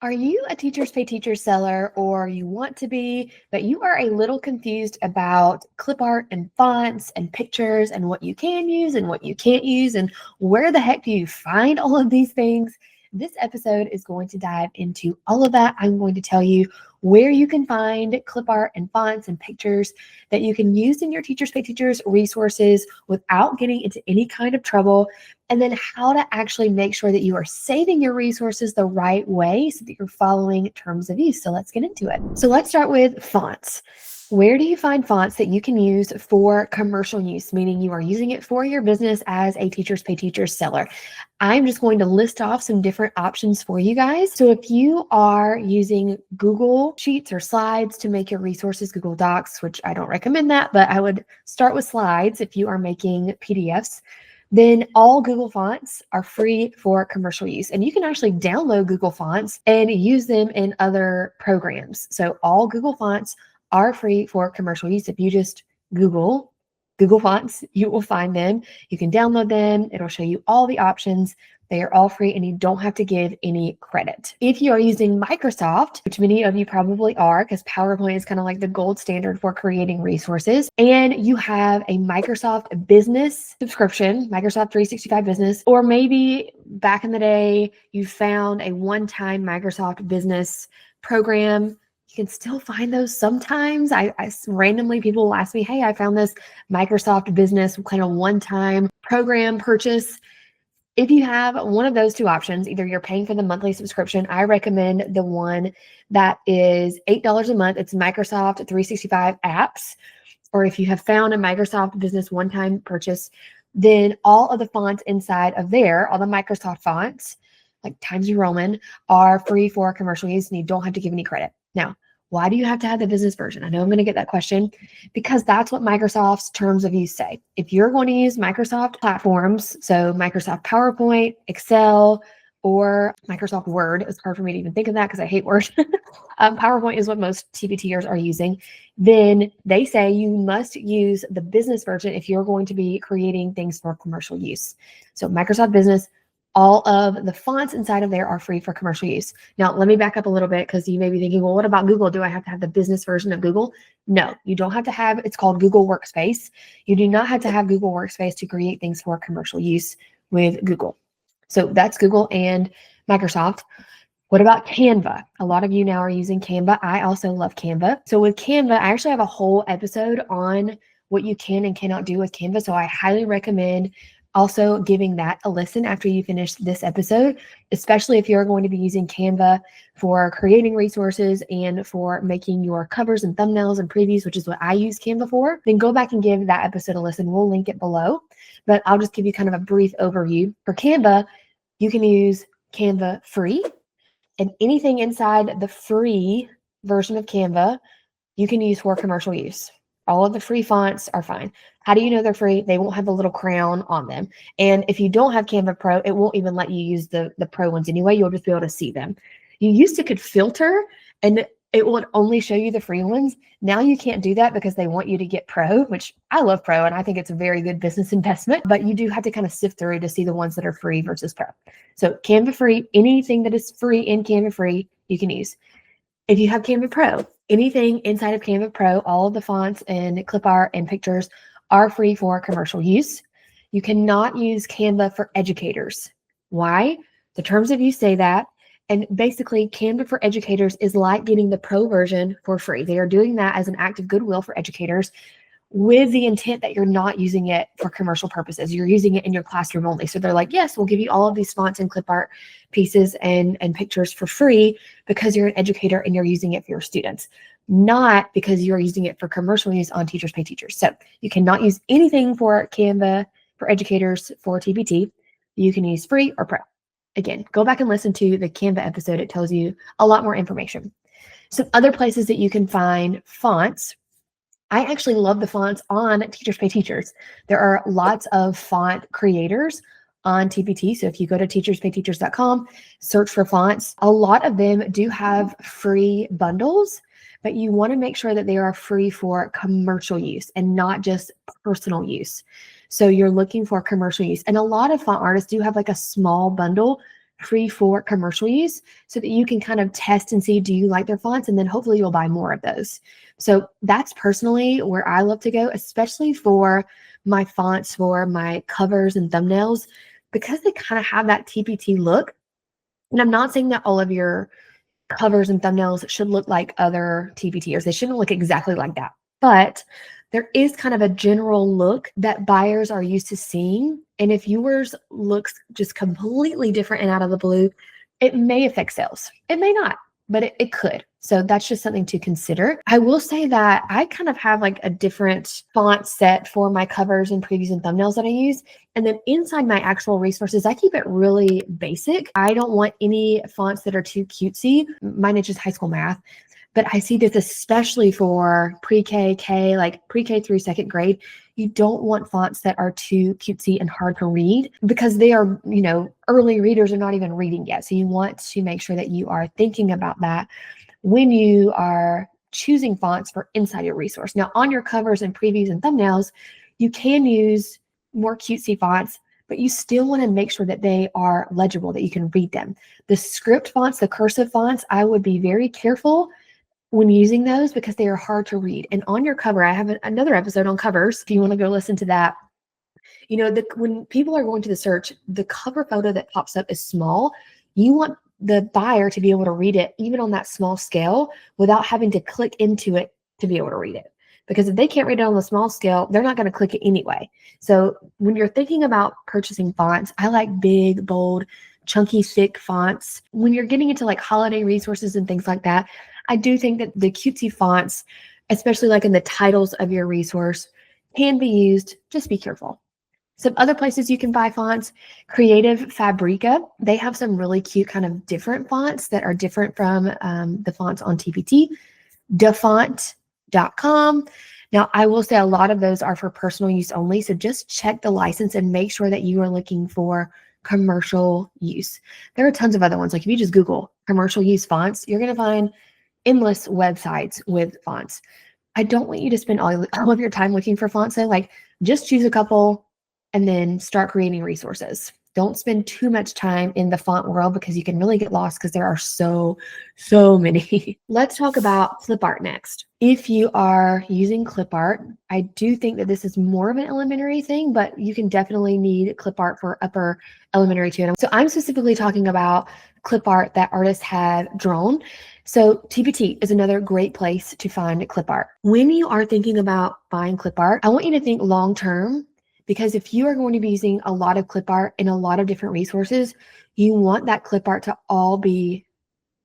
Are you a Teachers Pay Teachers seller, or you want to be, but you are a little confused about clip art and fonts and pictures and what you can use and what you can't use and where the heck do you find all of these things? This episode is going to dive into all of that. I'm going to tell you where you can find clip art and fonts and pictures that you can use in your Teachers Pay Teachers resources without getting into any kind of trouble, and then how to actually make sure that you are saving your resources the right way so that you're following terms of use. So let's get into it. So let's start with fonts. Where do you find fonts that you can use for commercial use, meaning you are using it for your business as a Teachers Pay Teachers seller? I'm just going to list off some different options for you guys. So if you are using Google Sheets or Slides to make your resources, Google Docs, which I don't recommend that, but I would start with Slides if you are making PDFs. Then all Google fonts are free for commercial use. And you can actually download Google fonts and use them in other programs. So all Google fonts are free for commercial use. If you just Google fonts, you will find them. You can download them. It'll show you all the options. They are all free and you don't have to give any credit. If you are using Microsoft, which many of you probably are, because PowerPoint is kind of like the gold standard for creating resources, and you have a Microsoft Business subscription, Microsoft 365 Business, or maybe back in the day, you found a one-time Microsoft Business program. You can still find those sometimes. I randomly, people will ask me, hey, I found this Microsoft Business kind of one-time program purchase. If you have one of those two options, either you're paying for the monthly subscription, I recommend the one that is $8 a month. It's Microsoft 365 apps. Or if you have found a Microsoft Business one-time purchase, then all of the fonts inside of there, all the Microsoft fonts, like Times New Roman, are free for commercial use and you don't have to give any credit. Now, why do you have to have the business version? I know I'm going to get that question because that's what Microsoft's terms of use say. If you're going to use Microsoft platforms, so Microsoft PowerPoint, Excel, or Microsoft Word, it's hard for me to even think of that because I hate Word. PowerPoint is what most TPTers are using. Then they say you must use the business version if you're going to be creating things for commercial use. So Microsoft Business, all of the fonts inside of there are free for commercial use. Now, let me back up a little bit because you may be thinking, well, what about Google? Do I have to have the business version of Google? No, you don't have to have, it's called Google Workspace. You do not have to have Google Workspace to create things for commercial use with Google. So that's Google and Microsoft. What about Canva? A lot of you now are using Canva. I also love Canva. So with Canva, I actually have a whole episode on what you can and cannot do with Canva. So I highly recommend also giving that a listen after you finish this episode, especially if you're going to be using Canva for creating resources and for making your covers and thumbnails and previews, which is what I use Canva for. Then go back and give that episode a listen. We'll link it below, but I'll just give you kind of a brief overview. For Canva, you can use Canva free, and anything inside the free version of Canva, you can use for commercial use. All of the free fonts are fine. How do you know they're free? They won't have the little crown on them. And if you don't have Canva Pro, it won't even let you use the Pro ones anyway. You'll just be able to see them. You used to could filter and it would only show you the free ones. Now you can't do that because they want you to get Pro, which I love Pro and I think it's a very good business investment, but you do have to kind of sift through to see the ones that are free versus Pro. So Canva free, anything that is free in Canva free, you can use. If you have Canva Pro, anything inside of Canva Pro, all of the fonts and clip art and pictures are free for commercial use. You cannot use Canva for educators. Why? The terms of use say that. And basically, Canva for educators is like getting the Pro version for free. They are doing that as an act of goodwill for educators with the intent that you're not using it for commercial purposes. You're using it in your classroom only. So they're like, yes, we'll give you all of these fonts and clip art pieces and pictures for free because you're an educator and you're using it for your students, not because you're using it for commercial use on Teachers Pay Teachers. So you cannot use anything for Canva for educators for TPT. You can use free or Pro. Again, go back and listen to the Canva episode. It tells you a lot more information. Some other places that you can find fonts. I actually love the fonts on Teachers Pay Teachers. There are lots of font creators on TPT. So if you go to teacherspayteachers.com, search for fonts, a lot of them do have free bundles, but you want to make sure that they are free for commercial use and not just personal use. So you're looking for commercial use. And a lot of font artists do have like a small bundle free for commercial use so that you can kind of test and see, do you like their fonts? And then hopefully you'll buy more of those. So that's personally where I love to go, especially for my fonts for my covers and thumbnails, because they kind of have that TPT look. And I'm not saying that all of your covers and thumbnails should look like other TPTers. They shouldn't look exactly like that. But there is kind of a general look that buyers are used to seeing. And if yours looks just completely different and out of the blue, it may affect sales. It may not, but it could. So that's just something to consider. I will say that I kind of have like a different font set for my covers and previews and thumbnails that I use. And then inside my actual resources, I keep it really basic. I don't want any fonts that are too cutesy. Mine is just high school math. But I see this especially for pre-K, K, like pre-K through second grade. You don't want fonts that are too cutesy and hard to read because they are, early readers are not even reading yet. So you want to make sure that you are thinking about that when you are choosing fonts for inside your resource. Now, on your covers and previews and thumbnails, you can use more cutesy fonts, but you still want to make sure that they are legible, that you can read them. The script fonts, the cursive fonts, I would be very careful when using those because they are hard to read. And on your cover, I have another episode on covers if you want to go listen to that. When people are going to the search, the cover photo that pops up is small. You want the buyer to be able to read it even on that small scale without having to click into it to be able to read it. Because if they can't read it on the small scale, they're not going to click it anyway. So when you're thinking about purchasing fonts, I like big, bold, chunky, thick fonts. When you're getting into like holiday resources and things like that, I do think that the cutesy fonts, especially like in the titles of your resource, can be used. Just be careful. Some other places you can buy fonts, Creative Fabrica. They have some really cute kind of different fonts that are different from the fonts on TPT. Dafont.com. Now, I will say a lot of those are for personal use only, so just check the license and make sure that you are looking for commercial use. There are tons of other ones. Like if you just Google commercial use fonts, you're going to find endless websites with fonts. I don't want you to spend all of your time looking for fonts. So like just choose a couple and then start creating resources. Don't spend too much time in the font world because you can really get lost because there are so many. Let's talk about clip art next. If you are using clip art, I do think that this is more of an elementary thing, but you can definitely need clip art for upper elementary too. So I'm specifically talking about clip art that artists have drawn. So TPT is another great place to find clip art. When you are thinking about buying clip art, I want you to think long-term, because if you are going to be using a lot of clip art in a lot of different resources, you want that clip art to all be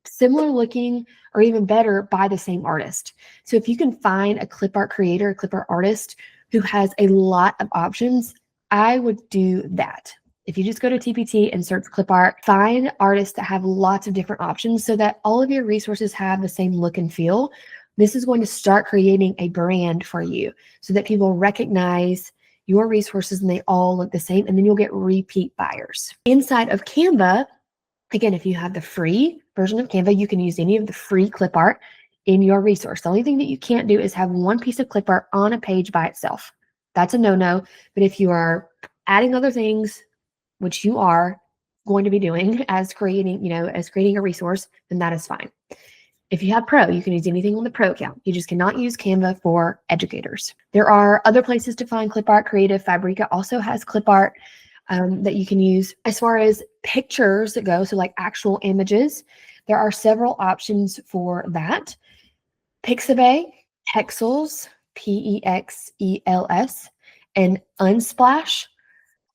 similar looking or even better by the same artist. So if you can find a clip art creator, a clip art artist who has a lot of options, I would do that. If you just go to TPT and search clip art, find artists that have lots of different options so that all of your resources have the same look and feel. This is going to start creating a brand for you so that people recognize your resources and they all look the same, and then you'll get repeat buyers. Inside of Canva, again, if you have the free version of Canva, you can use any of the free clip art in your resource. The only thing that you can't do is have one piece of clip art on a page by itself. That's a no-no. But if you are adding other things, which you are going to be doing as creating a resource, then that is fine. If you have Pro, you can use anything on the Pro account. You just cannot use Canva for educators. There are other places to find clip art. Creative Fabrica also has clip art that you can use. As far as pictures go, so like actual images, there are several options for that. Pixabay, Pexels, Pexels, and Unsplash.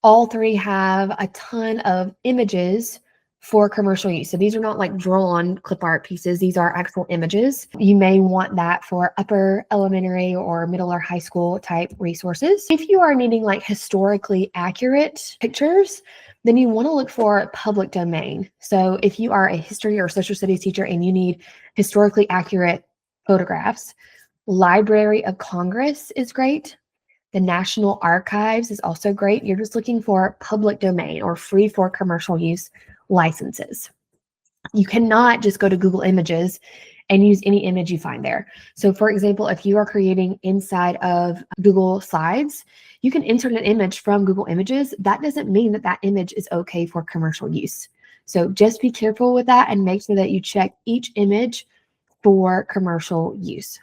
All three have a ton of images for commercial use. So these are not like drawn clip art pieces. These are actual images. You may want that for upper elementary or middle or high school type resources. If you are needing like historically accurate pictures, then you want to look for public domain. So if you are a history or social studies teacher and you need historically accurate photographs, Library of Congress is great. The National Archives is also great. You're just looking for public domain or free for commercial use licenses. You cannot just go to Google Images and use any image you find there. So for example, if you are creating inside of Google Slides, you can insert an image from Google Images. That doesn't mean that that image is okay for commercial use. So just be careful with that and make sure that you check each image for commercial use.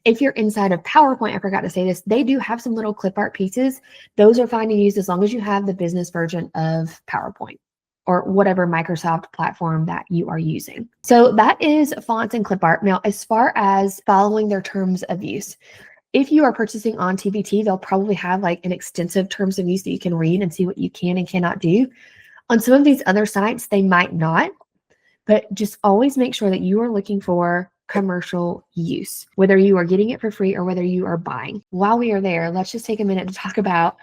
If you're inside of PowerPoint, I forgot to say this, they do have some little clip art pieces. Those are fine to use as long as you have the business version of PowerPoint or whatever Microsoft platform that you are using. So that is fonts and clip art. Now, as far as following their terms of use, if you are purchasing on TPT, they'll probably have like an extensive terms of use that you can read and see what you can and cannot do. On some of these other sites, they might not, but just always make sure that you are looking for commercial use, whether you are getting it for free or whether you are buying. While we are there, let's just take a minute to talk about,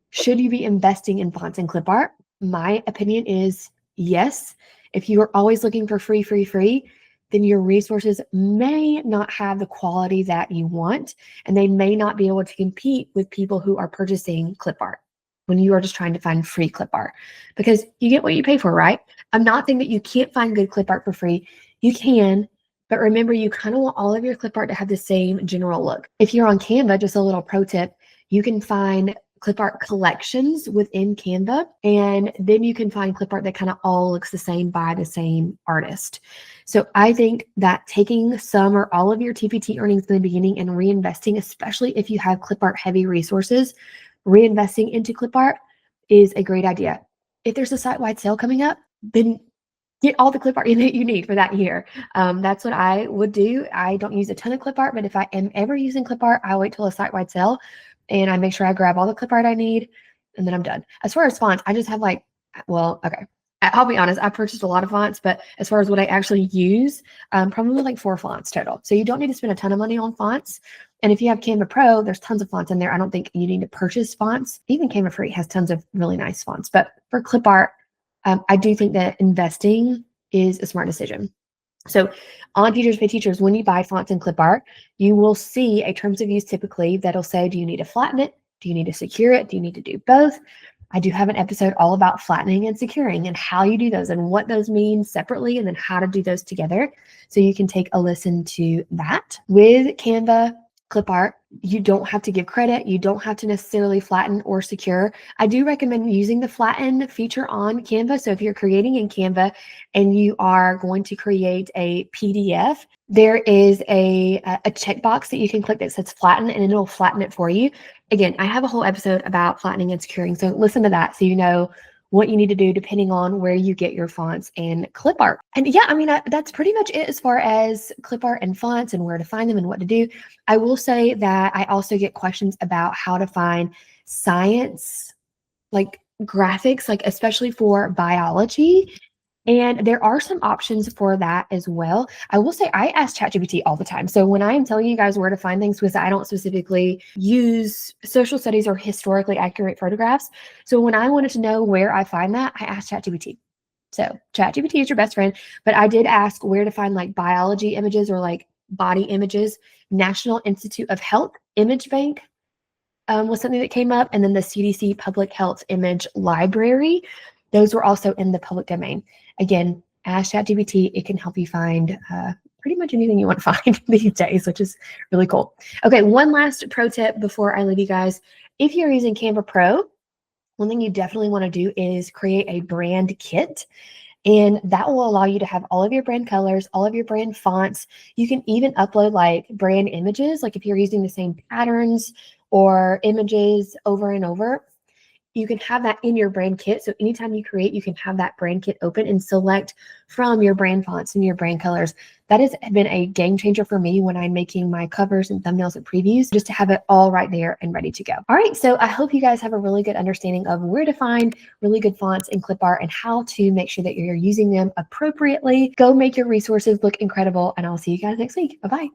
should you be investing in fonts and clip art? My opinion is yes. If you are always looking for free, then your resources may not have the quality that you want, and they may not be able to compete with people who are purchasing clip art when you are just trying to find free clip art, because you get what you pay for, right? I'm not saying that you can't find good clip art for free. You can, but remember, you kind of want all of your clip art to have the same general look. If you're on Canva, just a little pro tip, you can find clip art collections within Canva, and then you can find clip art that kind of all looks the same by the same artist. So I think that taking some or all of your TPT earnings in the beginning and reinvesting, especially if you have clip art heavy resources, reinvesting into clip art is a great idea. If there's a site-wide sale coming up, then get all the clip art that you need for that year. That's what I would do. I don't use a ton of clip art, but if I am ever using clip art, I wait till a site-wide sale and I make sure I grab all the clip art I need, and then I'm done. As far as fonts, I just have like, well, okay. I'll be honest, I purchased a lot of fonts, but as far as what I actually use, probably like 4 fonts total. So you don't need to spend a ton of money on fonts. And if you have Canva Pro, there's tons of fonts in there. I don't think you need to purchase fonts. Even Canva Free has tons of really nice fonts. But for clip art, I do think that investing is a smart decision. So on Teachers Pay Teachers, when you buy fonts and clip art, you will see a terms of use typically that'll say, do you need to flatten it? Do you need to secure it? Do you need to do both? I do have an episode all about flattening and securing and how you do those and what those mean separately and then how to do those together. So you can take a listen to that. With Canva clip art, you don't have to give credit. You don't have to necessarily flatten or secure. I do recommend using the flatten feature on Canva. So if you're creating in Canva and you are going to create a PDF, there is a checkbox that you can click that says flatten, and it'll flatten it for you. Again, I have a whole episode about flattening and securing, so listen to that so you know what you need to do depending on where you get your fonts and clip art. And yeah, I mean, that's pretty much it as far as clip art and fonts and where to find them and what to do. I will say that I also get questions about how to find science, like graphics, like especially for biology. And there are some options for that as well. I will say I ask ChatGPT all the time. So when I am telling you guys where to find things, because I don't specifically use social studies or historically accurate photographs. So when I wanted to know where I find that, I asked ChatGPT. So ChatGPT is your best friend. But I did ask where to find like biology images or like body images. National Institute of Health Image Bank was something that came up. And then the CDC Public Health Image Library. Those were also in the public domain. Again, ask ChatGPT. It can help you find pretty much anything you want to find these days, which is really cool. Okay, one last pro tip before I leave you guys. If you're using Canva Pro, one thing you definitely want to do is create a brand kit. And that will allow you to have all of your brand colors, all of your brand fonts. You can even upload like brand images, like if you're using the same patterns or images over and over. You can have that in your brand kit. So anytime you create, you can have that brand kit open and select from your brand fonts and your brand colors. That has been a game changer for me when I'm making my covers and thumbnails and previews, just to have it all right there and ready to go. All right, so I hope you guys have a really good understanding of where to find really good fonts and clip art and how to make sure that you're using them appropriately. Go make your resources look incredible, and I'll see you guys next week. Bye-bye.